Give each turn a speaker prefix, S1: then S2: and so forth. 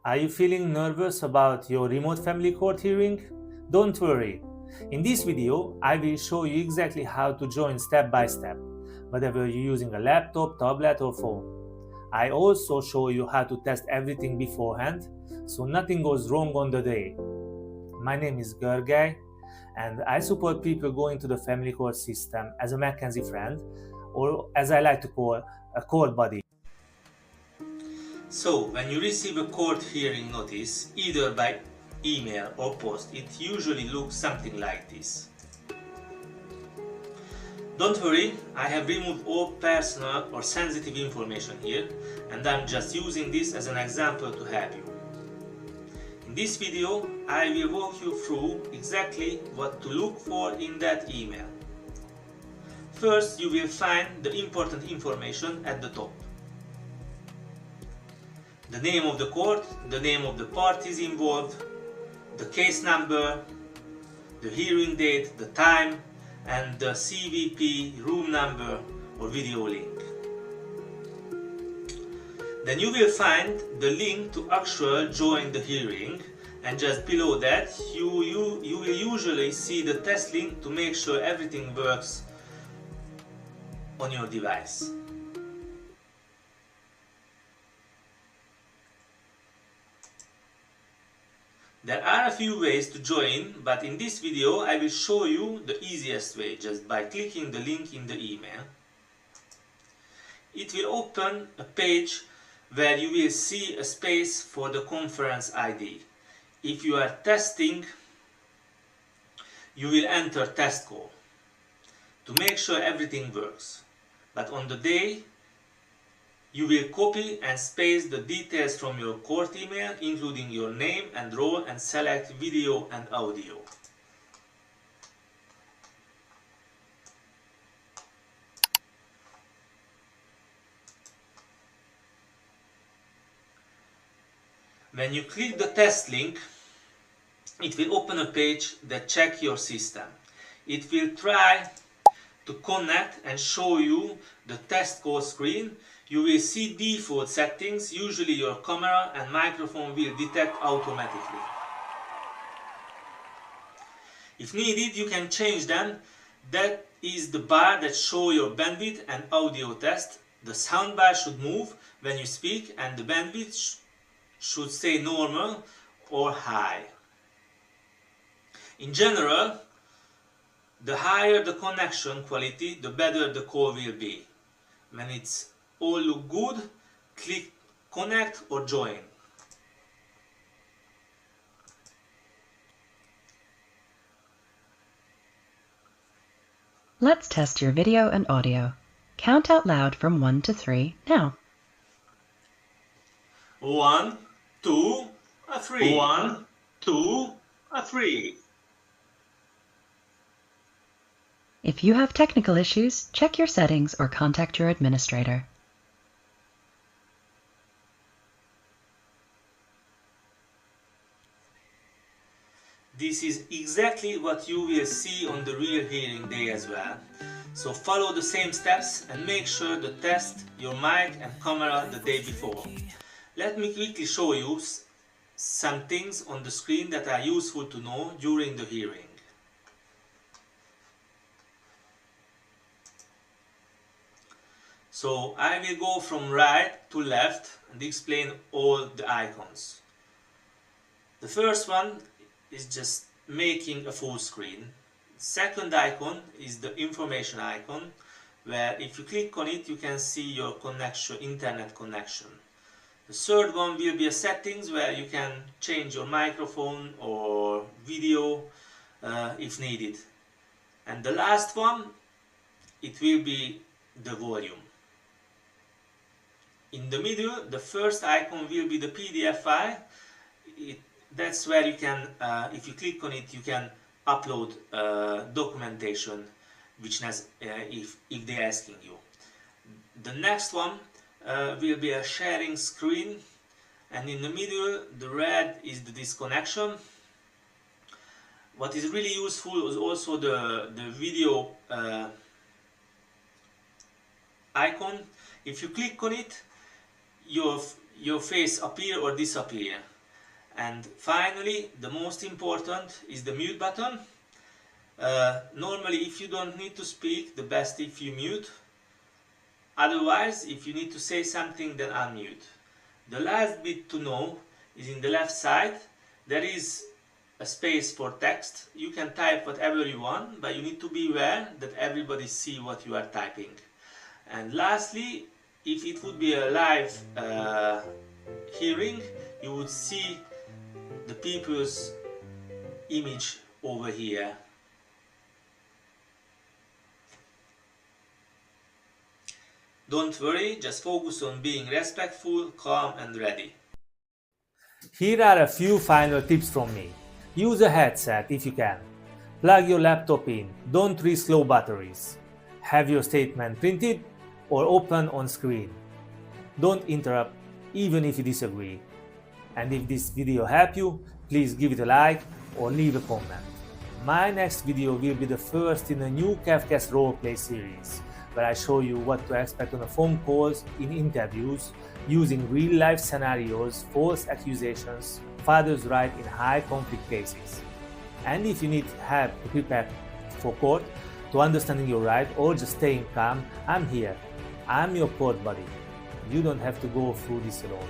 S1: Are you feeling nervous about your remote family court hearing? Don't worry. In this video, I will show you exactly how to join step by step, whether you're using a laptop, tablet or phone. I also show you how to test everything beforehand, so nothing goes wrong on the day. My name is Gergely, and I support people going to the family court system as a McKenzie friend, or as I like to call, a court buddy. So, when you receive a court hearing notice, either by email or post, it usually looks something like this. Don't worry, I have removed all personal or sensitive information here, and I'm just using this as an example to help you. In this video, I will walk you through exactly what to look for in that email. First, you will find the important information at the top. The name of the court, the name of the parties involved, the case number, the hearing date, the time, and the CVP room number or video link. Then you will find the link to actually join the hearing, and just below that you will usually see the test link to make sure everything works on your device. There are a few ways to join, but in this video I will show you the easiest way, just by clicking the link in the email. It will open a page where you will see a space for the conference ID. If you are testing, you will enter test call to make sure everything works. But on the day, you will copy and paste the details from your court email, including your name and role, and select video and audio. When you click the test link, it will open a page that checks your system. It will try to connect and show you the test call screen. You will see default settings. Usually your camera and microphone will detect automatically. If needed, you can change them. That is the bar that shows your bandwidth and audio test. The soundbar should move when you speak, and the bandwidth should stay normal or high. In general, the higher the connection quality, the better the call will be. When it's all look good, click connect or join.
S2: Let's test your video and audio. Count out loud from 1 to 3 now.
S1: 1, 2, 3. 1, 2, 3.
S2: If you have technical issues, check your settings or contact your administrator.
S1: This is exactly what you will see on the real hearing day as well. So follow the same steps and make sure to test your mic and camera the day before. Let me quickly show you some things on the screen that are useful to know during the hearing. So I will go from right to left and explain all the icons. The first one is just making a full screen. Second icon is the information icon, where if you click on it you can see your connection, internet connection. The third one will be a settings, where you can change your microphone or video if needed. And the last one, it will be the volume. In the middle, the first icon will be the PDF file. That's where you can, if you click on it, you can upload documentation, which if they're asking you. The next one will be a sharing screen, and in the middle, the red is the disconnection. What is really useful is also the video icon. If you click on it, your face appear or disappear. And finally, the most important is the mute button. Normally, if you don't need to speak, the best if you mute. Otherwise, if you need to say something, then unmute. The last bit to know is in the left side. There is a space for text. You can type whatever you want, but you need to be aware that everybody see what you are typing. And lastly, if it would be a live hearing, you would see the people's image over here. Don't worry, just focus on being respectful, calm and ready.
S3: Here are a few final tips from me. Use a headset if you can. Plug your laptop in, don't risk low batteries. Have your statement printed or open on screen. Don't interrupt even if you disagree. And if this video helped you, please give it a like or leave a comment. My next video will be the first in a new CAFCASS roleplay series, where I show you what to expect on the phone calls, in interviews, using real-life scenarios, false accusations, father's right in high conflict cases. And if you need help to prepare for court, to understanding your right, or just staying calm, I'm here. I'm your court buddy. You don't have to go through this alone.